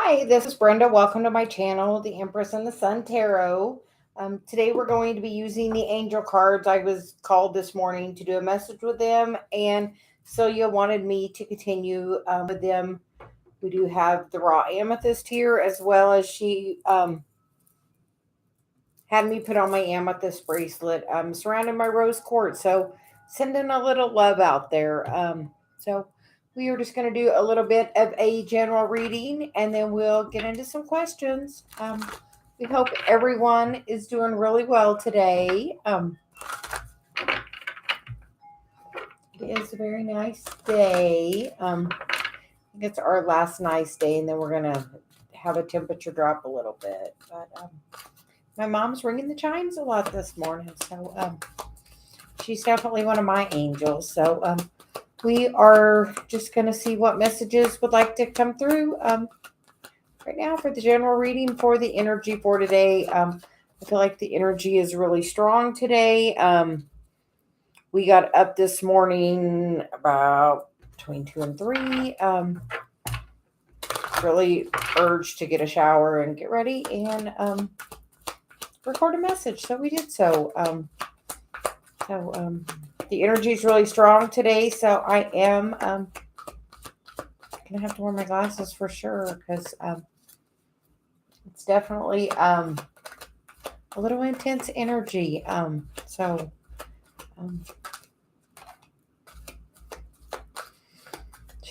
Hi, this is Brenda. Welcome to my channel, the Empress and the Sun Tarot. Today we're going to be using the angel cards. I was called this morning to do a message with them, and Celia wanted me to continue with them. We do have the raw amethyst here, as well as she had me put on my amethyst bracelet surrounding my rose quartz. So sending a little love out there. So we are just going to do a little bit of a general reading, and then we'll get into some questions. We hope everyone is doing really well today. It is a very nice day. I think it's our last nice day, and then we're going to have a temperature drop a little bit. But my mom's ringing the chimes a lot this morning, so she's definitely one of my angels. So we are just going to see what messages would like to come through right now for the general reading for the energy for today. I feel like the energy is really strong today. We got up this morning about between 2 and 3. Really urged to get a shower and get ready and record a message. So we did so. The energy is really strong today, so I am going to have to wear my glasses for sure because it's definitely a little intense energy. She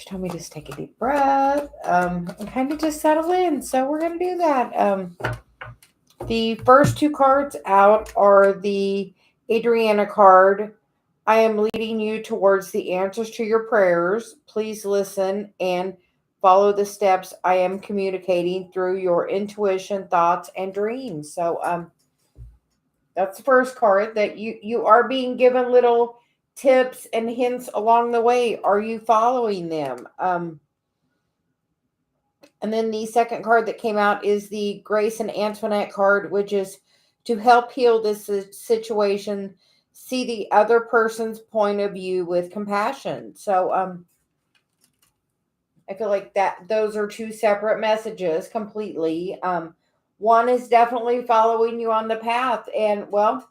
told me to just take a deep breath and kind of just settle in. So we're going to do that. The first two cards out are the Adriana card. I am leading you towards the answers to your prayers. Please listen and follow the steps I am communicating through your intuition, thoughts, and dreams. So that's the first card, that you are being given little tips and hints along the way. Are you following them? And then the second card that came out is the Grace and Antoinette card, which is to help heal this situation. See the other person's point of view with compassion. So I feel like that those are two separate messages completely. One is definitely following you on the path, and well,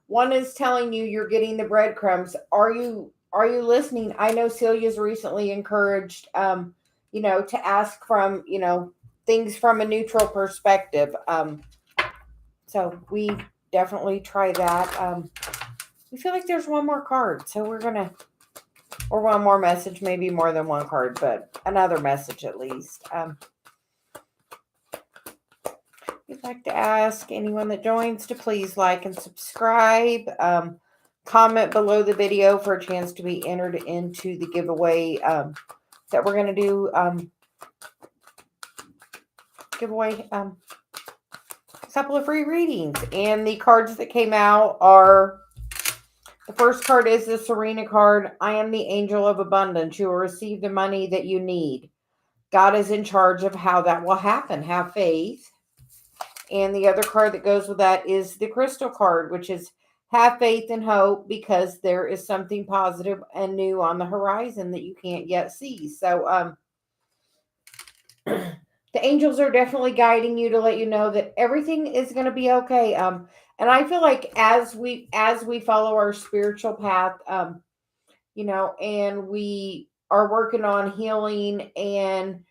one is telling you you're getting the breadcrumbs. Are you listening? I know Celia's recently encouraged to ask from, things from a neutral perspective. So we definitely try that. We feel like there's one more card, so or one more message, maybe more than one card, but another message at least. We'd like to ask anyone that joins to please like and subscribe. Comment below the video for a chance to be entered into the giveaway that we're going to do. Giveaway a couple of free readings. And the cards that came out are, the first card is the Serena card. I am the angel of abundance. You will receive the money that you need. God is in charge of how that will happen. Have faith. And the other card that goes with that is the crystal card, which is have faith and hope, because there is something positive and new on the horizon that you can't yet see. So the angels are definitely guiding you to let you know that everything is going to be okay. And I feel like as we follow our spiritual path, and we are working on healing, and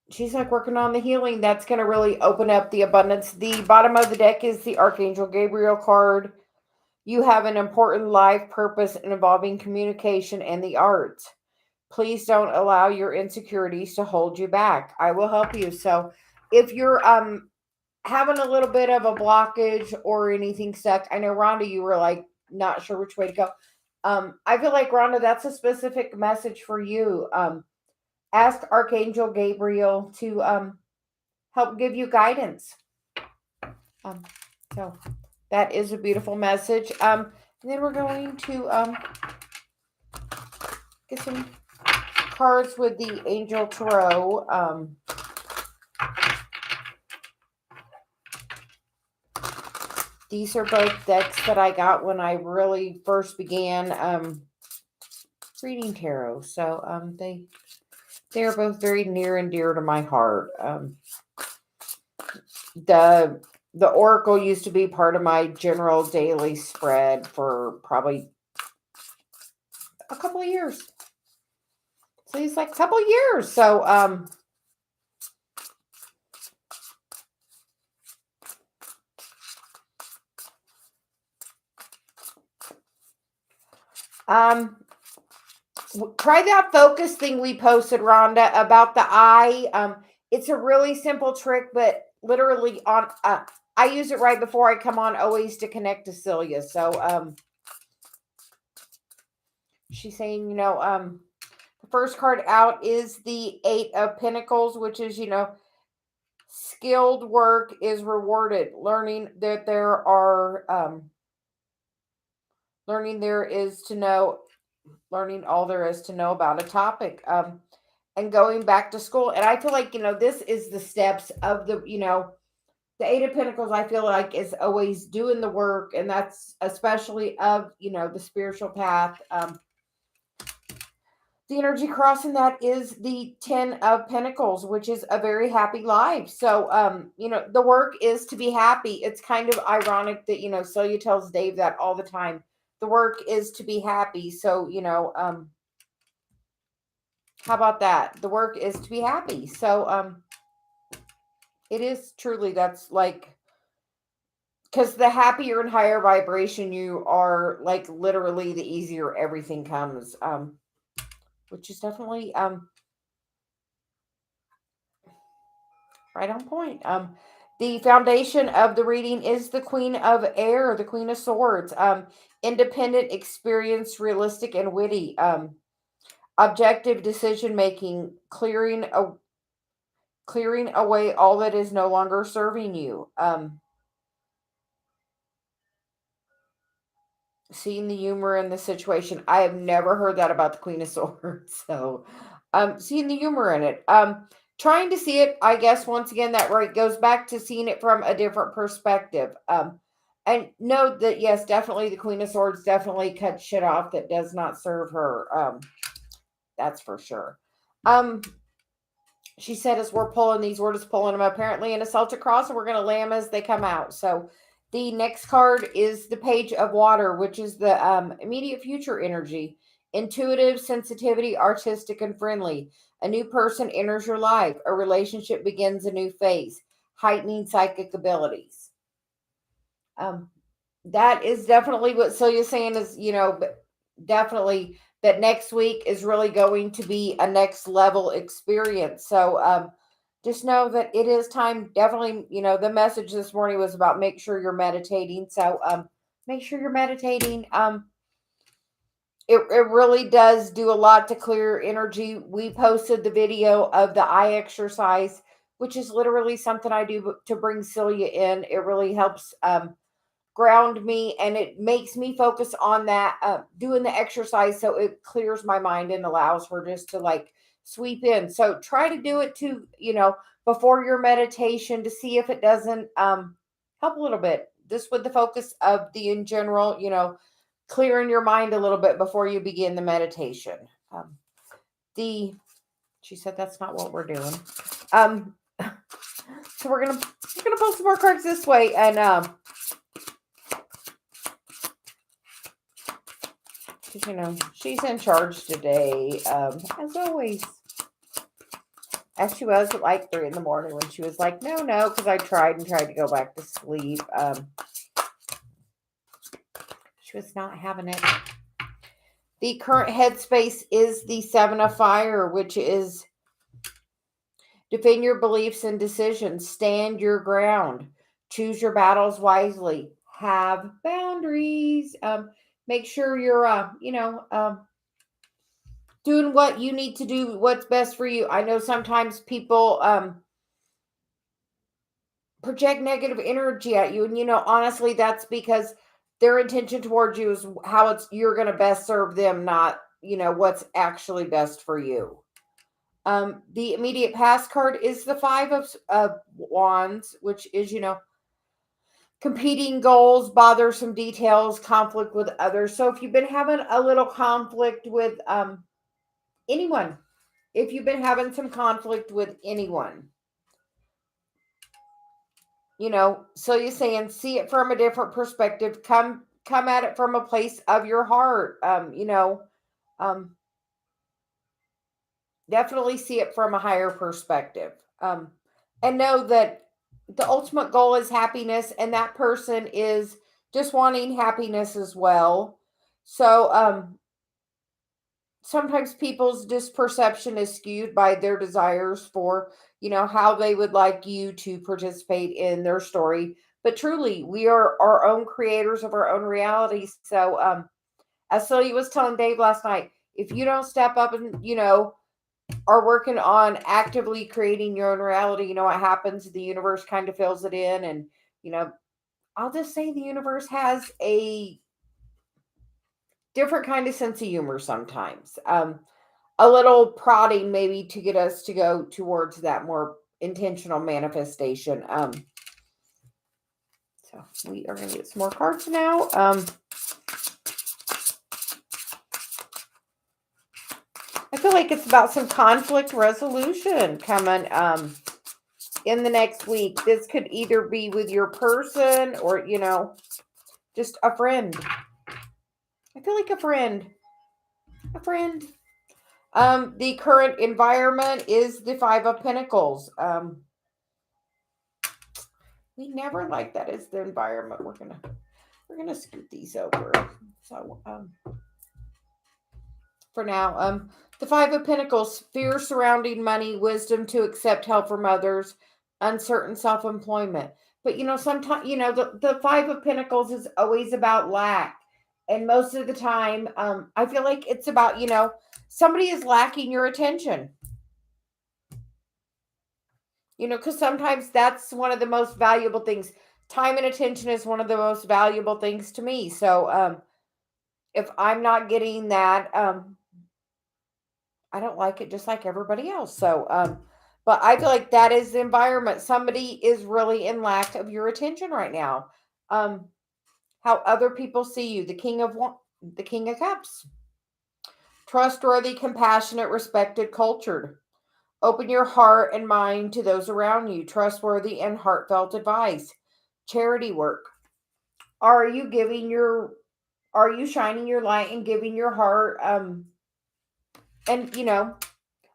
she's like working on the healing, that's going to really open up the abundance. The bottom of the deck is the Archangel Gabriel card. You have an important life purpose involving communication and the arts. Please don't allow your insecurities to hold you back. I will help you. So if you're having a little bit of a blockage or anything stuck, I know, Rhonda, you were like not sure which way to go. I feel like, Rhonda, that's a specific message for you. Ask Archangel Gabriel to help give you guidance. So that is a beautiful message. And then we're going to get some cards with the Angel Tarot. These are both decks that I got when I really first began reading tarot. So they are both very near and dear to my heart. The oracle used to be part of my general daily spread for probably a couple of years. So it's like a couple of years. So try that focus thing we posted, Rhonda, about the eye. It's a really simple trick, but literally on I use it right before I come on always to connect to Celia. So she's saying, the first card out is the Eight of Pentacles, which is, skilled work is rewarded. Learning that there are learning all there is to know about a topic. And going back to school. And I feel like, this is the steps of the Eight of Pentacles, I feel like, is always doing the work, and that's especially of, the spiritual path. The energy crossing that is the Ten of Pentacles, which is a very happy life. So, the work is to be happy. It's kind of ironic that, Celia tells Dave that all the time. The work is to be happy. So, how about that? The work is to be happy. So, it is truly, that's like, because the happier and higher vibration you are, like, literally the easier everything comes. Which is definitely right on point. The foundation of the reading is the Queen of Air, the Queen of Swords. Independent, experienced, realistic, and witty. Objective decision making, clearing away all that is no longer serving you. Seeing the humor in the situation. I have never heard that about the Queen of Swords. So, seeing the humor in it. Trying to see it, I guess, once again, that right goes back to seeing it from a different perspective. And know that, yes, definitely the Queen of Swords definitely cuts shit off that does not serve her. That's for sure. She said, as we're pulling these, we're just pulling them apparently in a Celtic cross, and we're going to lay them as they come out. So the next card is the Page of Water, which is the immediate future energy. Intuitive, sensitivity, artistic, and friendly. A new person enters your life. A relationship begins a new phase. Heightening psychic abilities. That is definitely what Celia's saying is, definitely that next week is really going to be a next level experience. So just know that it is time. Definitely, the message this morning was about make sure you're meditating. So make sure you're meditating. It really does do a lot to clear energy. We posted the video of the eye exercise, which is literally something I do to bring Celia in. It really helps ground me, and it makes me focus on that doing the exercise, so it clears my mind and allows her just to like sweep in. So try to do it too, before your meditation, to see if it doesn't help a little bit, just with the focus of the in general, clearing your mind a little bit before you begin the meditation. She said that's not what we're doing. So we're gonna pull some more cards this way, and she's in charge today, as always. As she was at like 3 a.m. when she was like, no, because I tried to go back to sleep. She was not having it. The current headspace is the Seven of Fire, which is defend your beliefs and decisions, stand your ground, choose your battles wisely, have boundaries. Make sure you're, doing what you need to do, what's best for you. I know sometimes people project negative energy at you, and honestly, that's because their intention towards you is how you're going to best serve them, not what's actually best for you. The immediate past card is the Five of Wands, which is competing goals, bothersome details, conflict with others. So if you've been having a little conflict with anyone, if you've been having some conflict with anyone, so you're saying see it from a different perspective. Come at it from a place of your heart. Um, definitely see it from a higher perspective. And know that the ultimate goal is happiness, and that person is just wanting happiness as well. So sometimes people's disperception is skewed by their desires for, how they would like you to participate in their story. But truly, we are our own creators of our own realities. So as Celia was telling Dave last night, if you don't step up and, are working on actively creating your own reality, you know what happens? The universe kind of fills it in. And, you know, I'll just say the universe has a different kind of sense of humor sometimes. A little prodding maybe to get us to go towards that more intentional manifestation. So we are going to get some more cards now. I feel like it's about some conflict resolution coming in the next week. This could either be with your person or, just a friend. I feel like a friend. A friend. The current environment is the Five of Pentacles. We never like that as the environment. We're gonna scoot these over. So for now, the Five of Pentacles, fear surrounding money, wisdom to accept help from others, uncertain self-employment. But sometimes the Five of Pentacles is always about lack. And most of the time, I feel like it's about, somebody is lacking your attention. Because sometimes that's one of the most valuable things. Time and attention is one of the most valuable things to me. So if I'm not getting that, I don't like it just like everybody else. So but I feel like that is the environment. Somebody is really in lack of your attention right now. How other people see you. The King of Cups. Trustworthy, compassionate, respected, cultured. Open your heart and mind to those around you. Trustworthy and heartfelt advice. Charity work. Are you are you shining your light and giving your heart and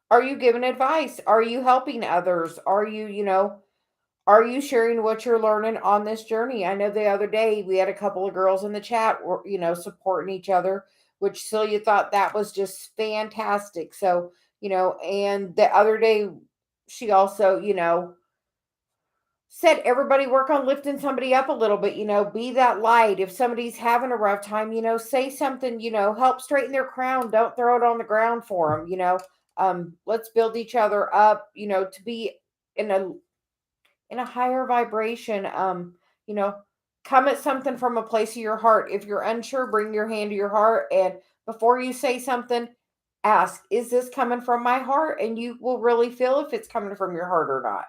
are you giving advice? Are you helping others? Are you sharing what you're learning on this journey? I know the other day we had a couple of girls in the chat, supporting each other, which Celia thought that was just fantastic. So, and the other day she also, said everybody work on lifting somebody up a little bit, be that light. If somebody's having a rough time, say something, help straighten their crown. Don't throw it on the ground for them, let's build each other up, to be in a higher vibration. You know, come at something from a place of your heart. If you're unsure, bring your hand to your heart. And before you say something, ask, is this coming from my heart? And you will really feel if it's coming from your heart or not.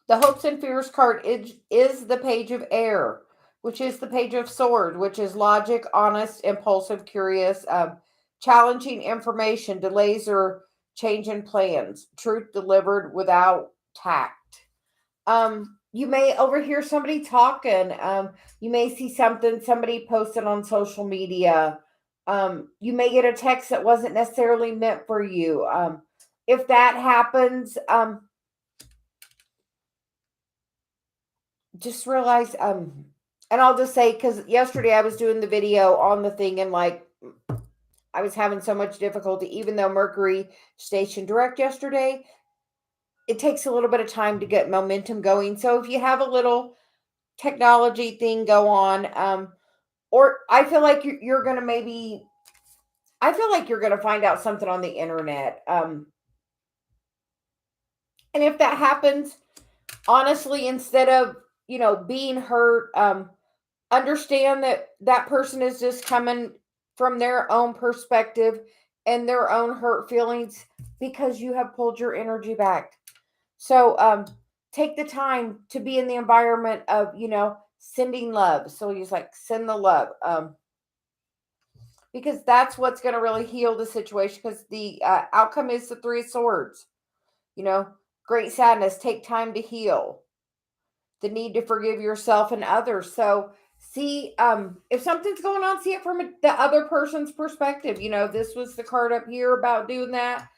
The hopes and fears card is the page of air, which is the page of sword, which is logic, honest, impulsive, curious, challenging information, delays or change in plans, truth delivered without tact. You may overhear somebody talking. You may see somebody posted on social media. You may get a text that wasn't necessarily meant for you. If that happens, just realize, and I'll just say, because yesterday I was doing the video on the thing and I was having so much difficulty, even though Mercury stationed direct yesterday, it takes a little bit of time to get momentum going. So if you have a little technology thing go on, or I feel like you're going to I feel like you're going to find out something on the internet. And if that happens, honestly, instead of, being hurt, understand that that person is just coming from their own perspective and their own hurt feelings because you have pulled your energy back. So take the time to be in the environment of, sending love. So he's like, send the love. Because that's what's going to really heal the situation. Because the outcome is the Three of Swords. Great sadness. Take time to heal. The need to forgive yourself and others. So see, if something's going on, see it from the other person's perspective. This was the card up here about doing that.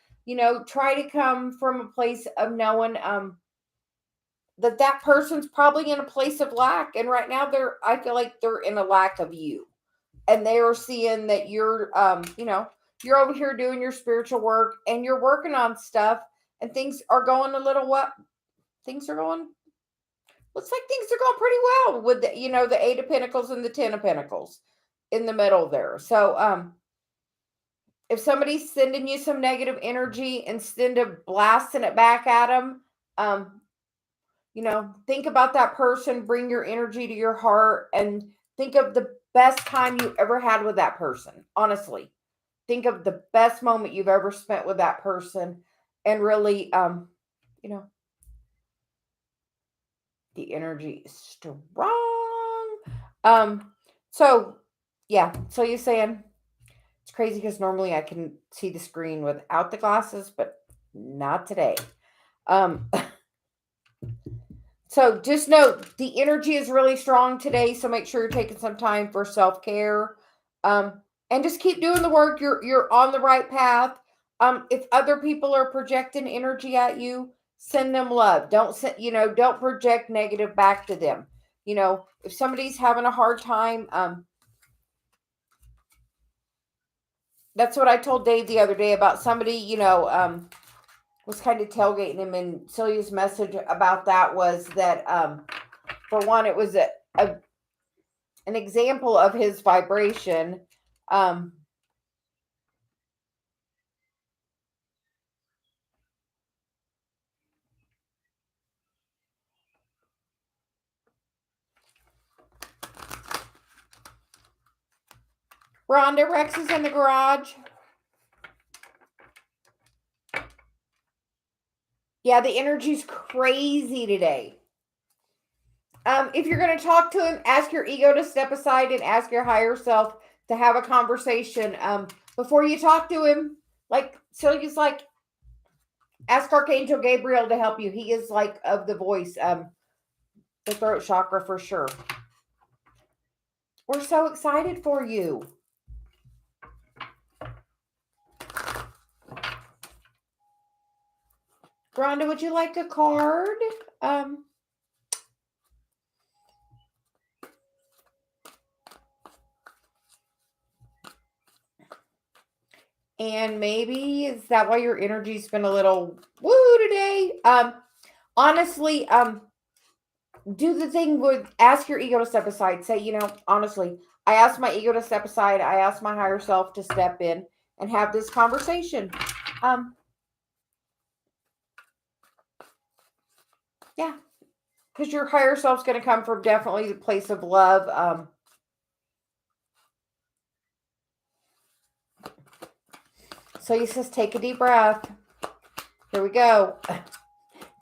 Try to come from a place of knowing that person's probably in a place of lack, and right now I feel like they're in a lack of you, and they are seeing that you're you're over here doing your spiritual work and you're working on stuff, and things are going a little what things are going looks like things are going pretty well with the Eight of Pentacles and the Ten of Pentacles in the middle there. So if somebody's sending you some negative energy, instead of blasting it back at them, think about that person, bring your energy to your heart, and think of the best time you ever had with that person. Honestly, think of the best moment you've ever spent with that person, and really, the energy is strong. So yeah, so you're saying it's crazy because normally I can see the screen without the glasses, but not today. So just know the energy is really strong today. So make sure you're taking some time for self-care. And just keep doing the work. You're on the right path. If other people are projecting energy at you, send them love. Don't project negative back to them. If somebody's having a hard time, that's what I told Dave the other day about somebody, was kind of tailgating him, and Celia's message about that was that, for one, it was an example of his vibration. Rhonda, Rex is in the garage. Yeah, the energy's crazy today. If you're going to talk to him, ask your ego to step aside and ask your higher self to have a conversation. Before you talk to him, Celia's like, ask Archangel Gabriel to help you. He is like of the voice, the throat chakra for sure. We're so excited for you. Rhonda, would you like a card? And maybe is that why your energy's been a little woo today? Honestly, do the thing with ask your ego to step aside. Say, honestly, I asked my ego to step aside. I asked my higher self to step in and have this conversation. Yeah, because your higher self's going to come from definitely the place of love. So he says, take a deep breath. Here we go.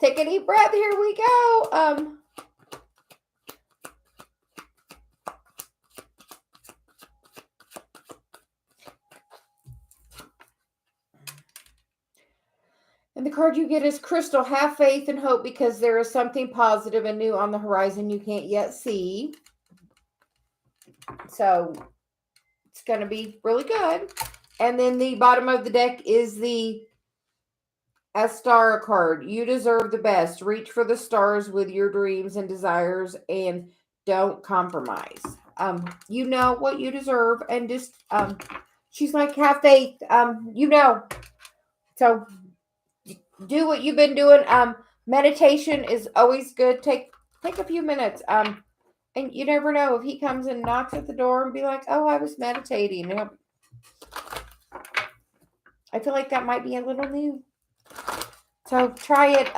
Take a deep breath. Here we go. And the card you get is Crystal. Have faith and hope because there is something positive and new on the horizon you can't yet see. So it's going to be really good. And then the bottom of the deck is the Astara card. You deserve the best. Reach for the stars with your dreams and desires and don't compromise. You know what you deserve, and just she's like, have faith. So do what you've been doing. Meditation is always good. Take a few minutes. And you never know if he comes and knocks at the door and be like, oh, I was meditating. I feel like that might be a little new. So try it.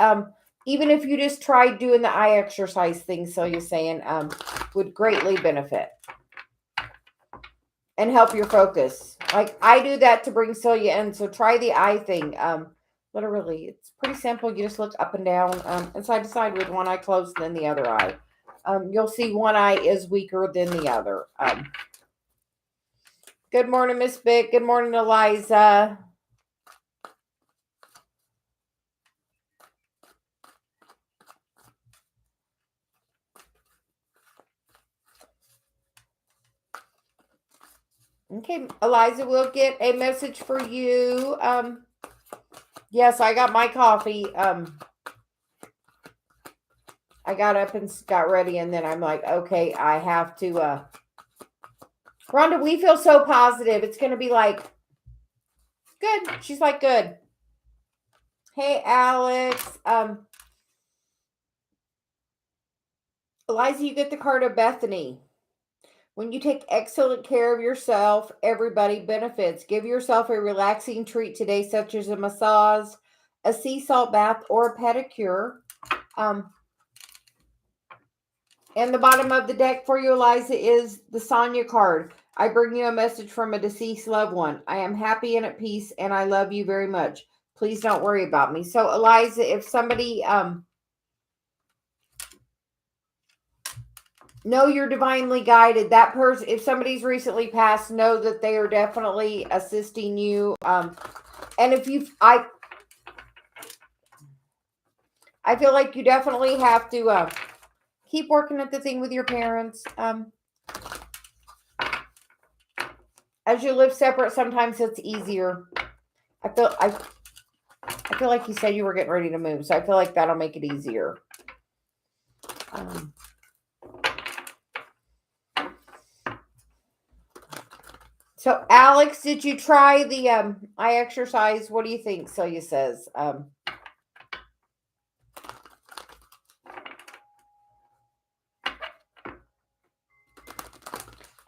Even if you just try doing the eye exercise thing, so you're saying, would greatly benefit and help your focus. Like I do that to bring Celia in. So try the eye thing. Literally, it's pretty simple. You just look up and down, and side to side with one eye closed and then the other eye. You'll see one eye is weaker than the other. Good morning, Miss Vic. Good morning, Eliza. Okay, Eliza, we'll get a message for you. Yes, I got my coffee. I got up and got ready, and then I'm like, okay, I have to. Rhonda, we feel so positive. It's going to be like, good. She's like, good. Hey, Alex. Eliza, you get the card of Bethany. When you take excellent care of yourself, everybody benefits. Give yourself a relaxing treat today, such as a massage, a sea salt bath, or a pedicure. And the bottom of the deck for you, Eliza, is the Sonia card. I bring you a message from a deceased loved one. I am happy and at peace, and I love you very much. Please don't worry about me. So, Eliza, if somebody... know you're divinely guided. That person, if somebody's recently passed, know that they are definitely assisting you. And if I feel like you definitely have to keep working at the thing with your parents. As you live separate, sometimes it's easier. I feel like you said you were getting ready to move, so I feel like that'll make it easier. So, Alex, did you try the eye exercise? What do you think? Celia says.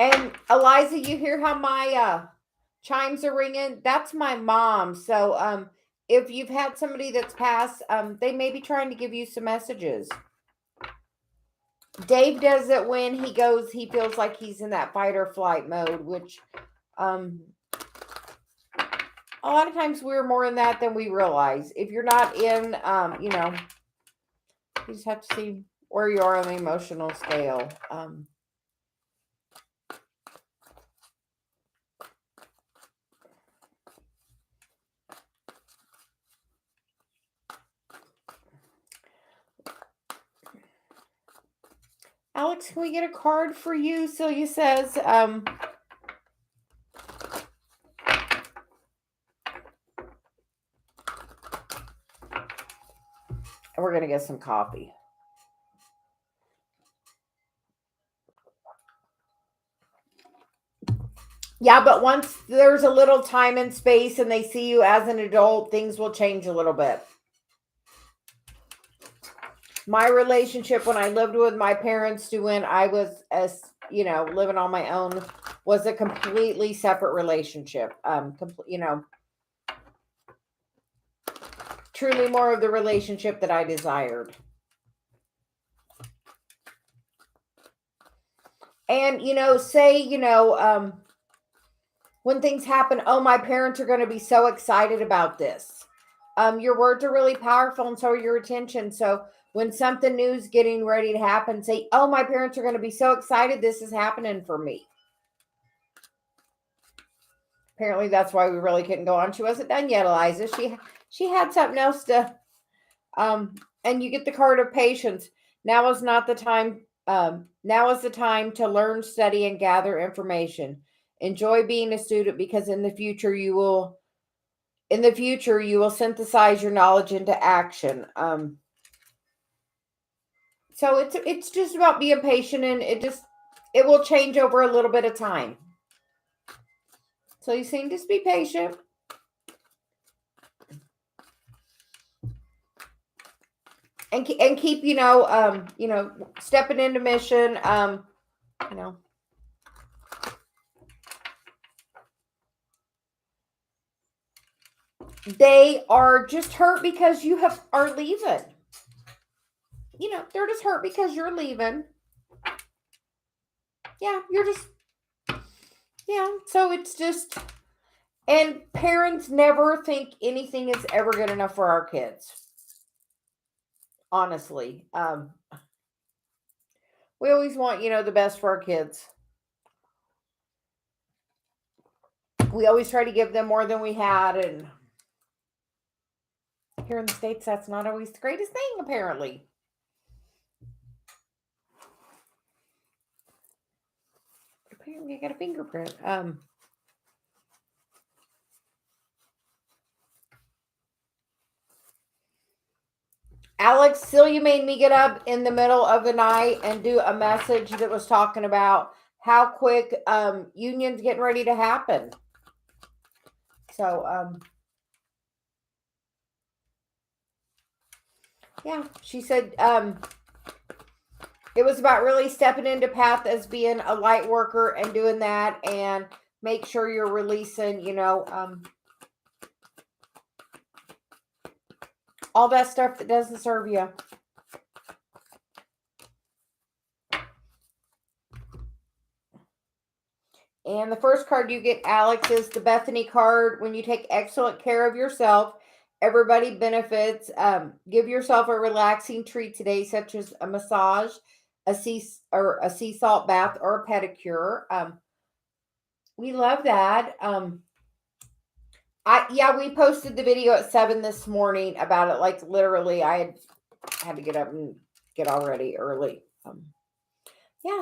And Eliza, you hear how my chimes are ringing? That's my mom. So, if you've had somebody that's passed, they may be trying to give you some messages. Dave does it when he feels like he's in that fight or flight mode, which a lot of times we're more in that than we realize. If you're not in, you just have to see where you are on the emotional scale. Alex, can we get a card for you? Celia says, we're going to get some coffee. Yeah, but once there's a little time and space and they see you as an adult, things will change a little bit. My relationship when I lived with my parents to when I was, living on my own was a completely separate relationship. Truly more of the relationship that I desired. And, when things happen, oh, my parents are going to be so excited about this. Your words are really powerful and so are your attention. So when something new is getting ready to happen, say, oh, my parents are going to be so excited this is happening for me. Apparently that's why we really couldn't go on. She wasn't done yet, Eliza. She had something else to, and you get the card of patience. Now is not the time. Now is the time to learn, study, and gather information. Enjoy being a student because in the future you will synthesize your knowledge into action. So it's just about being patient, and it will change over a little bit of time. So you seem just be patient. And keep, stepping into mission, they are just hurt because you are leaving. They're just hurt because you're leaving. Yeah, so it's just, And parents never think anything is ever good enough for our kids. Honestly. We always want, the best for our kids. We always try to give them more than we had, and here in the States, that's not always the greatest thing, apparently. Apparently, I got a fingerprint. Alex, Celia made me get up in the middle of the night and do a message that was talking about how quick unions getting ready to happen. So, yeah, she said it was about really stepping into path as being a light worker and doing that, and make sure you're releasing, all that stuff that doesn't serve you. And the first card you get, Alex, is the Bethany card. When you take excellent care of yourself, everybody benefits. Give yourself a relaxing treat today, such as a massage, a sea salt bath, or a pedicure. We love that. We posted the video at 7 this morning about it. Like literally, I had to get up and get all ready early.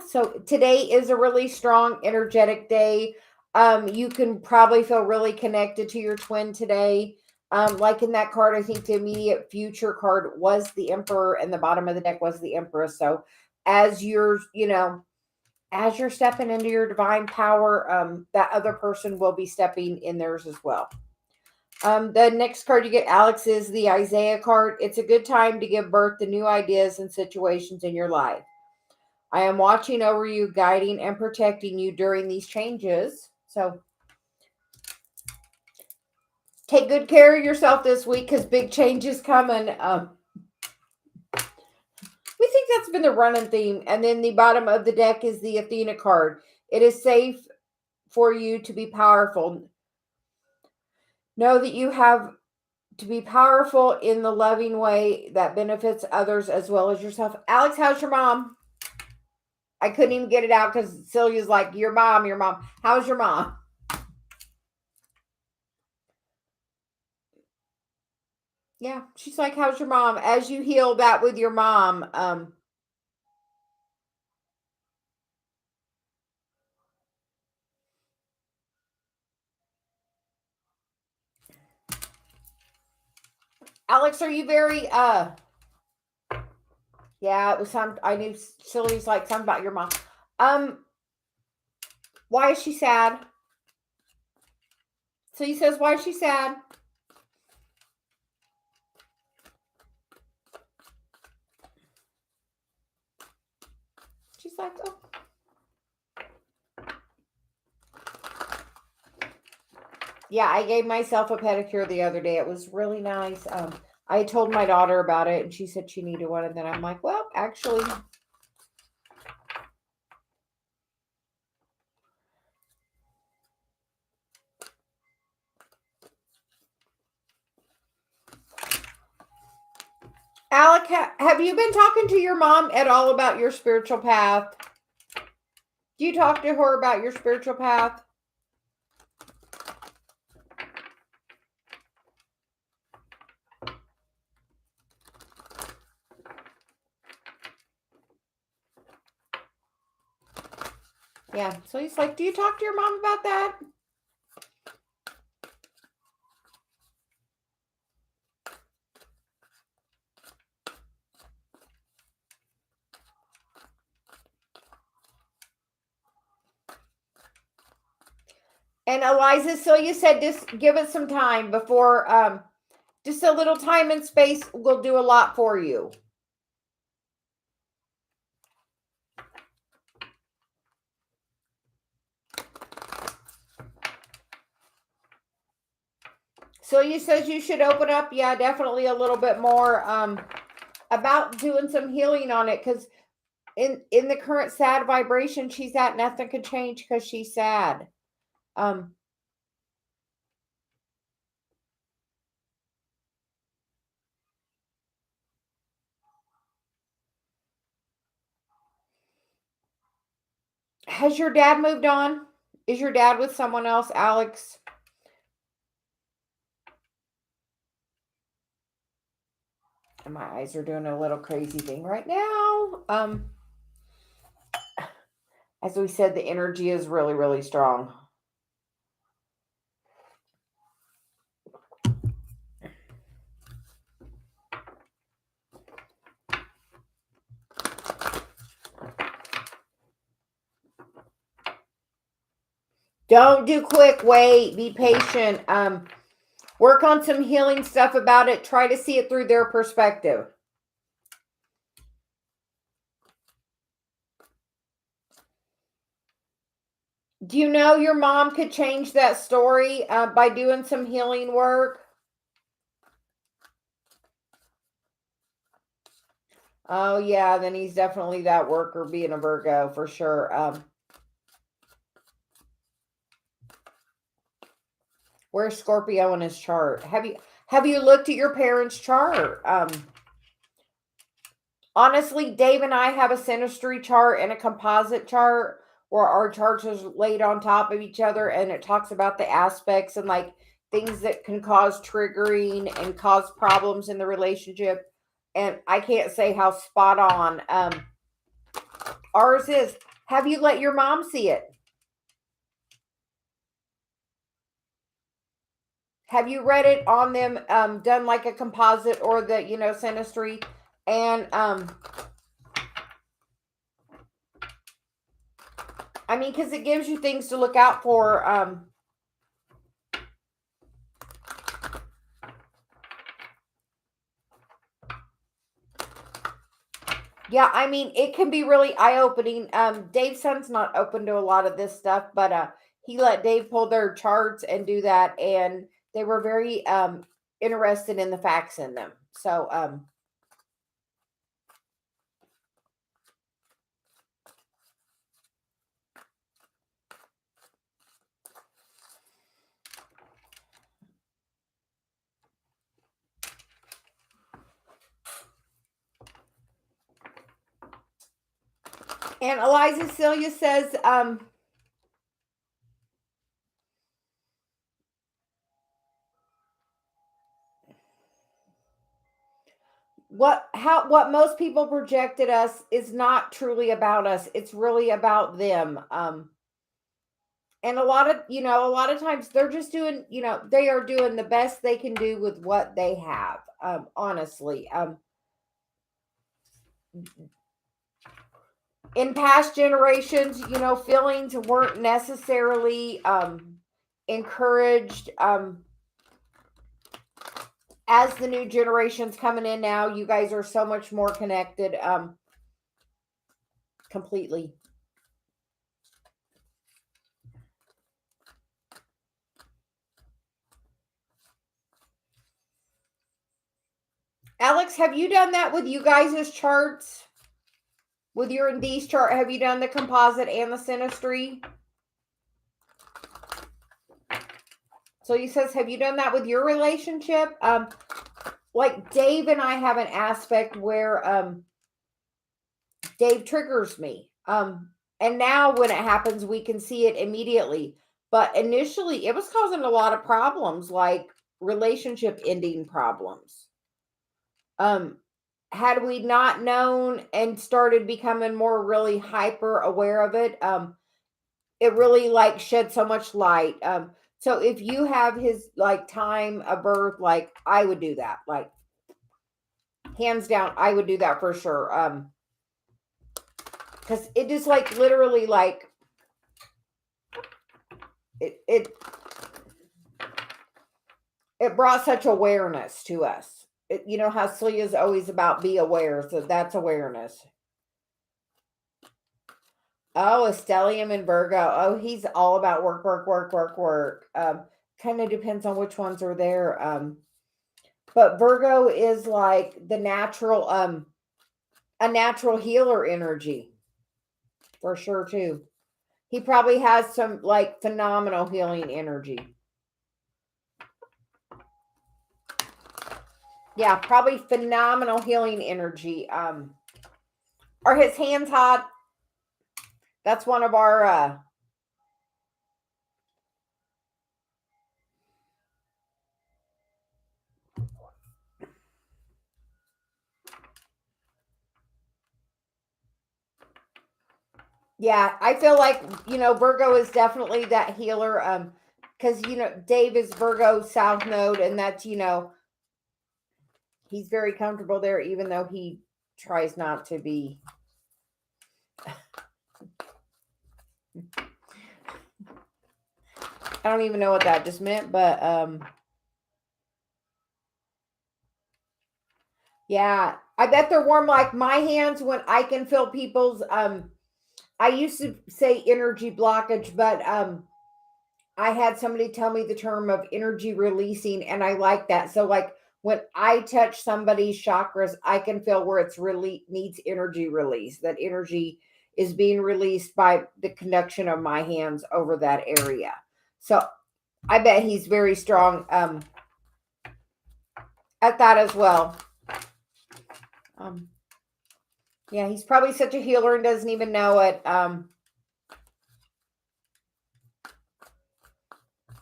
So today is a really strong, energetic day. You can probably feel really connected to your twin today. Like in that card, I think the immediate future card was the Emperor, and the bottom of the deck was the Empress. So as you're stepping into your divine power, that other person will be stepping in theirs as well. The next card you get, Alex, is the Isaiah card. It's a good time to give birth to new ideas and situations in your life. I am watching over you, guiding and protecting you during these changes. So take good care of yourself this week because big change is coming. We think that's been the running theme. And then the bottom of the deck is the Athena card. It is safe for you to be powerful. Know that you have to be powerful in the loving way that benefits others as well as yourself. Alex, how's your mom? I couldn't even get it out because Celia's like, your mom. How's your mom? Yeah, she's like, how's your mom? As you heal that with your mom, Alex, are you very yeah, it was some I knew Celia's like something about your mom. Why is she sad? So he says, why is she sad? She's like, oh. Yeah, I gave myself a pedicure the other day. It was really nice. I told my daughter about it, and she said she needed one. And then I'm like, well, actually, Alec, have you been talking to your mom at all about your spiritual path? Do you talk to her about your spiritual path? Yeah. So he's like, do you talk to your mom about that? And Eliza, so you said just give it some time before, just a little time and space will do a lot for you. Celia says you should open up, yeah, definitely a little bit more about doing some healing on it, because in the current sad vibration she's at, nothing could change because she's sad. Has your dad moved on? Is your dad with someone else, Alex? And my eyes are doing a little crazy thing right now. As we said, the energy is really, really strong. Don't do quick. Wait. Be patient. Work on some healing stuff about it. Try to see it through their perspective. Do you know your mom could change that story by doing some healing work? Oh, yeah. Then he's definitely that worker being a Virgo for sure. Where's Scorpio in his chart? Have you looked at your parents' chart? Honestly, Dave and I have a synastry chart and a composite chart where our charts are laid on top of each other, and it talks about the aspects and like things that can cause triggering and cause problems in the relationship. And I can't say how spot on ours is. Have you let your mom see it? Have you read it on them, done like a composite or the, synastry? And I mean, because it gives you things to look out for. Yeah, I mean, it can be really eye-opening. Dave's son's not open to a lot of this stuff, but he let Dave pull their charts and do that, and they were very interested in the facts in them. So, and Eliza Celia says, what most people projected us is not truly about us. It's really about them. And a lot of times they're just doing, they are doing the best they can do with what they have. Honestly, in past generations, feelings weren't necessarily encouraged. As the new generation's coming in now, you guys are so much more connected. Completely. Alex, have you done that with you guys' charts? With your and these chart, have you done the composite and the synastry? So he says, have you done that with your relationship? Like Dave and I have an aspect where Dave triggers me. And now when it happens, we can see it immediately. But initially, it was causing a lot of problems, like relationship ending problems. Had we not known and started becoming more really hyper aware of it, it really like shed so much light. So if you have his like time of birth, like I would do that, like hands down, I would do that for sure. Because it is like literally like it brought such awareness to us. You know how Celia's always about be aware, so that's awareness. Oh, a stellium in Virgo. Oh, he's all about work, work, work, work, work. Kind of depends on which ones are there. But Virgo is like the natural, a natural healer energy for sure too. He probably has some like phenomenal healing energy. Yeah, probably phenomenal healing energy. Are his hands hot? That's one of our yeah, I feel like, Virgo is definitely that healer. Because, Dave is Virgo South Node, and that's, he's very comfortable there, even though he tries not to be. I don't even know what that just meant, but yeah, I bet they're warm like my hands when I can feel people's I used to say energy blockage, but I had somebody tell me the term of energy releasing, and I like that. So, like when I touch somebody's chakras, I can feel where it's really needs energy release. That energy is being released by the conduction of my hands over that area. So, I bet he's very strong at that as well. Um, yeah, he's probably such a healer and doesn't even know it.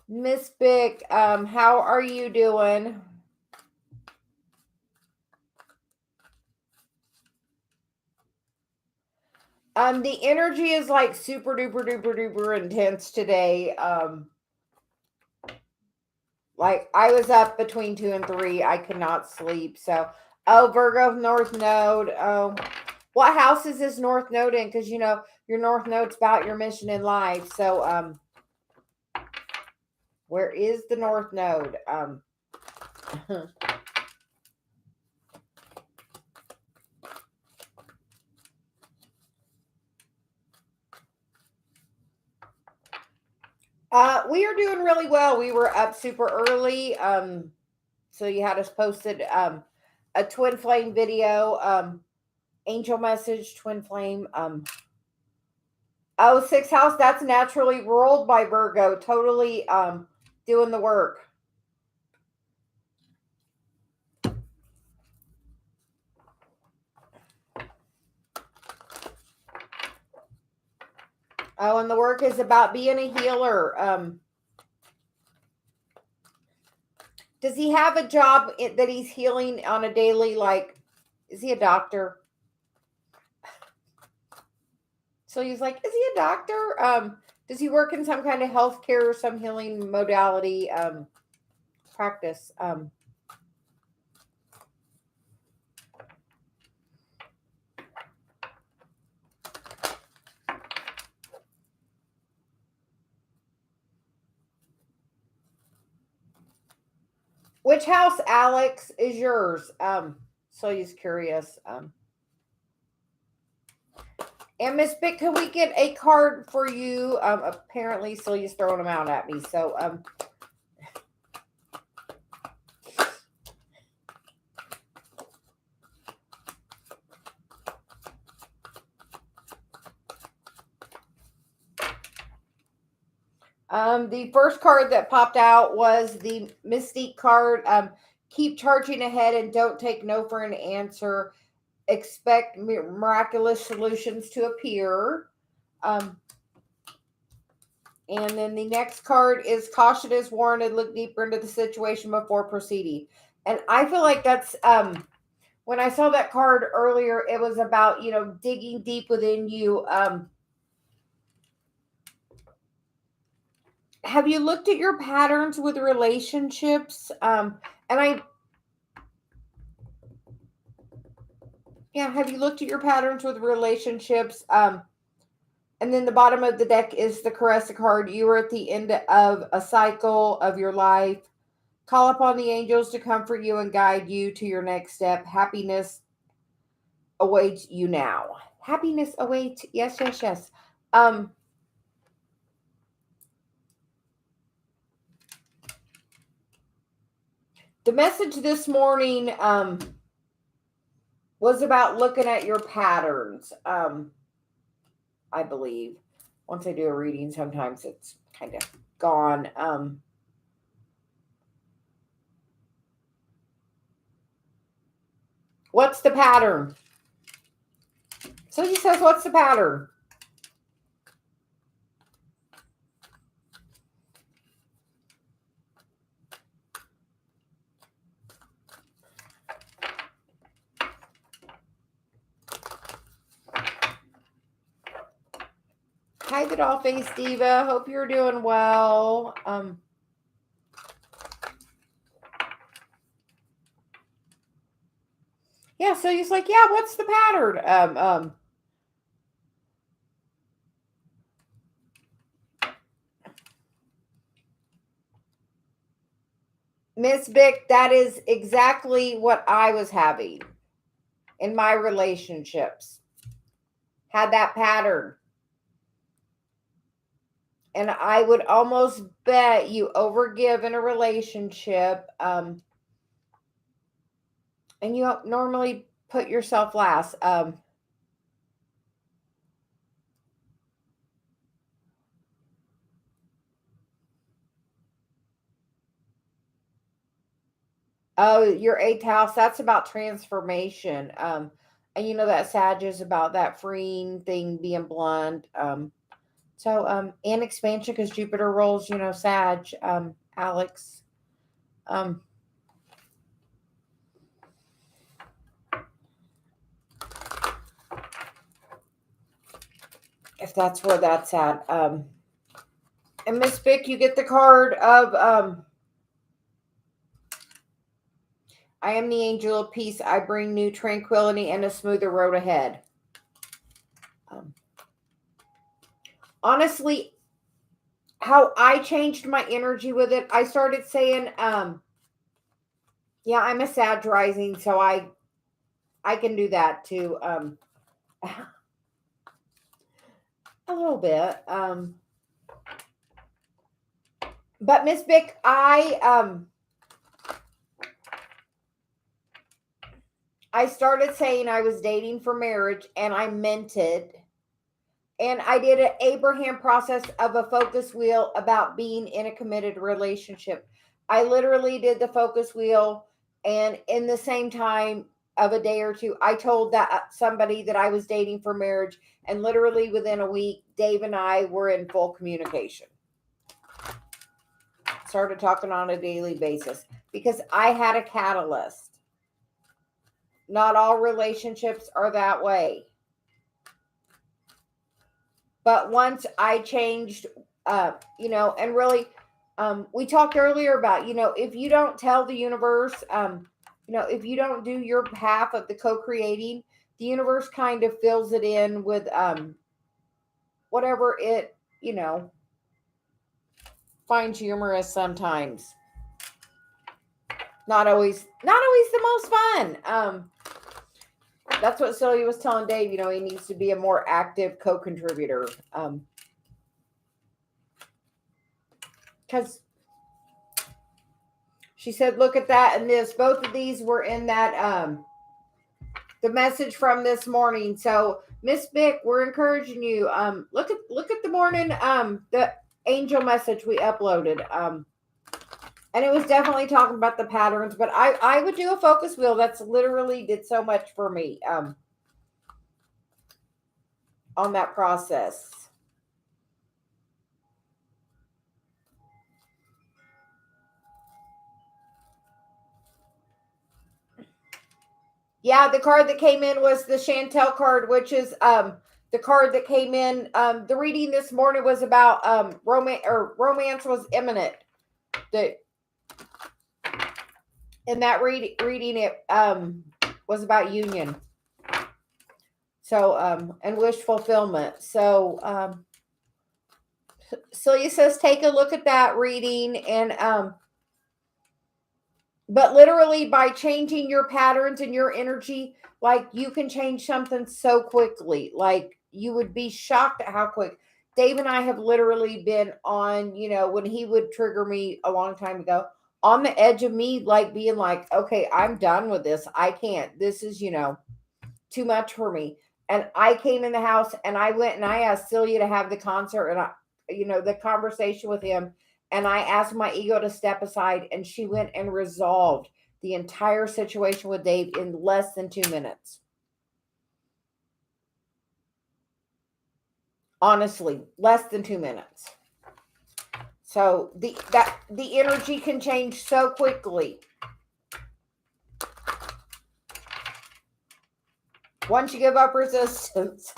Miss Bick, how are you doing? The energy is like super duper duper duper intense today. Like I was up between 2 and 3. I could not sleep. So, oh, Virgo North Node. Oh, what house is this North Node in? Because your North Node's about your mission in life. So, where is the North Node? We are doing really well. We were up super early. So you had us posted a twin flame video, angel message, twin flame. Oh, sixth house, that's naturally ruled by Virgo, totally doing the work. Oh, and the work is about being a healer. Does he have a job that he's healing on a daily, like, is he a doctor? So he's like, is he a doctor? Does he work in some kind of healthcare or some healing modality practice? Which house, Alex, is yours? So he's curious. And Miss Bick, can we get a card for you? Apparently Celia's throwing them out at me. So the first card that popped out was the Mystique card. Keep charging ahead and don't take no for an answer. Expect miraculous solutions to appear. And then the next card is caution is warranted. Look deeper into the situation before proceeding. And I feel like that's when I saw that card earlier, it was about, digging deep within you. Have you looked at your patterns with relationships? Have you looked at your patterns with relationships? And then the bottom of the deck is the Caressa card. You are at the end of a cycle of your life. Call upon the angels to comfort you and guide you to your next step. Happiness awaits you now. Happiness awaits. Yes, yes, yes. The message this morning was about looking at your patterns. I believe. Once I do a reading, sometimes it's kind of gone. What's the pattern? So he says, what's the pattern? Hi, the Dollface Diva. Hope you're doing well. Yeah, so he's like, yeah, what's the pattern? Miss Vic, that is exactly what I was having in my relationships. Had that pattern. And I would almost bet you overgive in a relationship, and you normally put yourself last. Oh, your eighth house, that's about transformation. And that Sag is about that freeing thing being blunt. And expansion because Jupiter rolls, Sag, Alex. Um, if that's where that's at. And Miss Vic, you get the card of I am the angel of peace. I bring new tranquility and a smoother road ahead. Honestly, how I changed my energy with it, I started saying, yeah, I'm a Sag rising, so I can do that too. A little bit. But Miss Vic, I started saying I was dating for marriage, and I meant it. And I did an Abraham process of a focus wheel about being in a committed relationship. I literally did the focus wheel, and in the same time of a day or two, I told that somebody that I was dating for marriage, and literally within a week, Dave and I were in full communication. Started talking on a daily basis because I had a catalyst. Not all relationships are that way. But once I changed, and really, we talked earlier about, if you don't tell the universe, if you don't do your half of the co-creating, the universe kind of fills it in with whatever it, finds humorous sometimes. Not always the most fun. That's what Celia was telling Dave. He needs to be a more active co-contributor. Because she said, look at that and this. Both of these were in that the message from this morning. So Miss Vic, we're encouraging you. Look at the morning the angel message we uploaded. And it was definitely talking about the patterns, but I would do a focus wheel. That's literally did so much for me on that process. Yeah, the card that came in was the Chantel card, which is the card that came in. The reading this morning was about romance was imminent. The in that reading it was about union. So and wish fulfillment. So Celia says take a look at that reading and but literally by changing your patterns and your energy, like you can change something so quickly. Like you would be shocked at how quick. Dave and I have literally been on, when he would trigger me a long time ago, on the edge of me, like being like, okay, I'm done with this. I can't. This is, too much for me. And I came in the house and I went and I asked Celia to have the concert and the conversation with him. And I asked my ego to step aside and she went and resolved the entire situation with Dave in less than 2 minutes. Honestly, less than 2 minutes. So the energy can change so quickly. Once you give up resistance.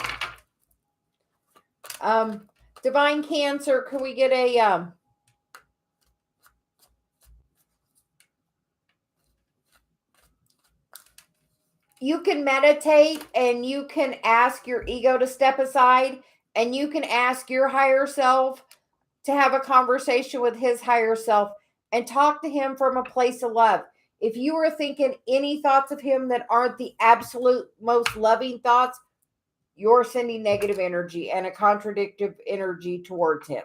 Divine Cancer, can we get a you can meditate and you can ask your ego to step aside and you can ask your higher self to have a conversation with his higher self and talk to him from a place of love. If you are thinking any thoughts of him that aren't the absolute most loving thoughts, you're sending negative energy and a contradictive energy towards him.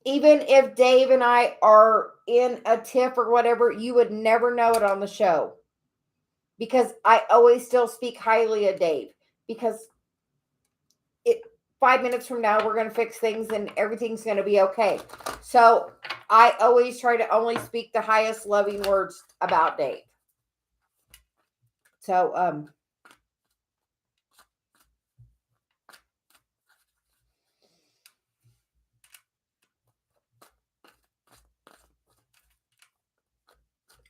Even if Dave and I are in a tiff or whatever, you would never know it on the show because I always still speak highly of Dave because 5 minutes from now, we're going to fix things and everything's going to be okay. So I always try to only speak the highest loving words about Dave. So,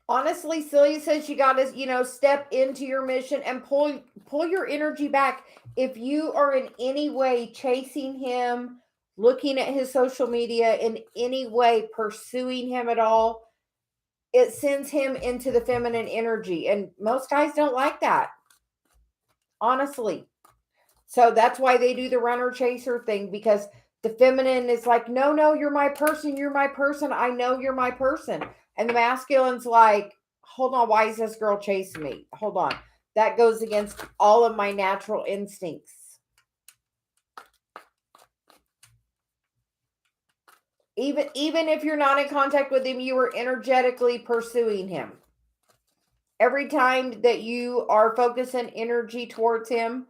honestly, Celia says you got to, step into your mission and pull your energy back. If you are in any way chasing him, looking at his social media, in any way pursuing him at all, it sends him into the feminine energy. And most guys don't like that, honestly. So that's why they do the runner chaser thing, because the feminine is like, no, you're my person. You're my person. I know you're my person. And the masculine's like, hold on, why is this girl chasing me? Hold on. That goes against all of my natural instincts. Even if you're not in contact with him, you are energetically pursuing him. Every time that you are focusing energy towards him,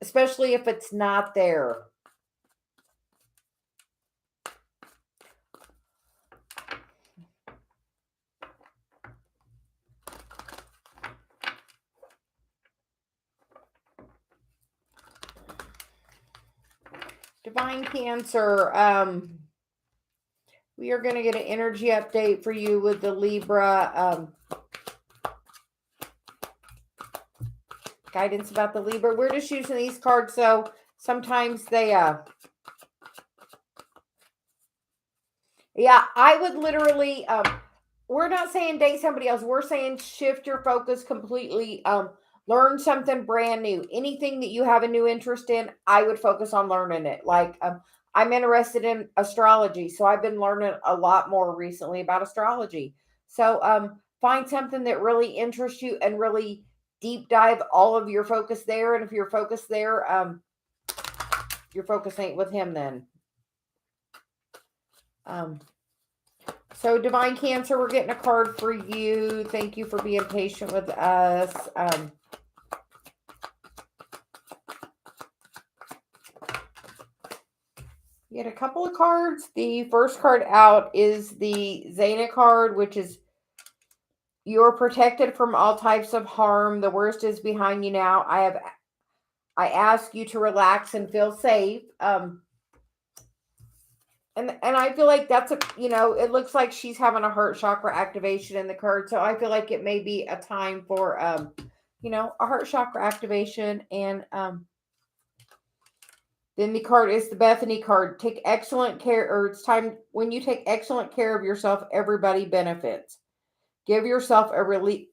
especially if it's not there. Divine Cancer, we are going to get an energy update for you with the Libra. Guidance about the Libra. We're just using these cards, so sometimes they, yeah, I would literally, we're not saying date somebody else. We're saying shift your focus completely. Learn something brand new. Anything that you have a new interest in, I would focus on learning it. Like, I'm interested in astrology, so I've been learning a lot more recently about astrology. So, find something that really interests you and really deep dive all of your focus there. And if you're focused there, your focus ain't with him then. So Divine Cancer, we're getting a card for you. Thank you for being patient with us. You get a couple of cards. The first card out is the Zena card, which is you're protected from all types of harm. The worst is behind you now. I ask you to relax and feel safe. And I feel like that's it looks like she's having a heart chakra activation in the card. So I feel like it may be a time for a heart chakra activation. And then the card is the Bethany card. Take excellent care, or it's time when you take excellent care of yourself, everybody benefits. Give yourself a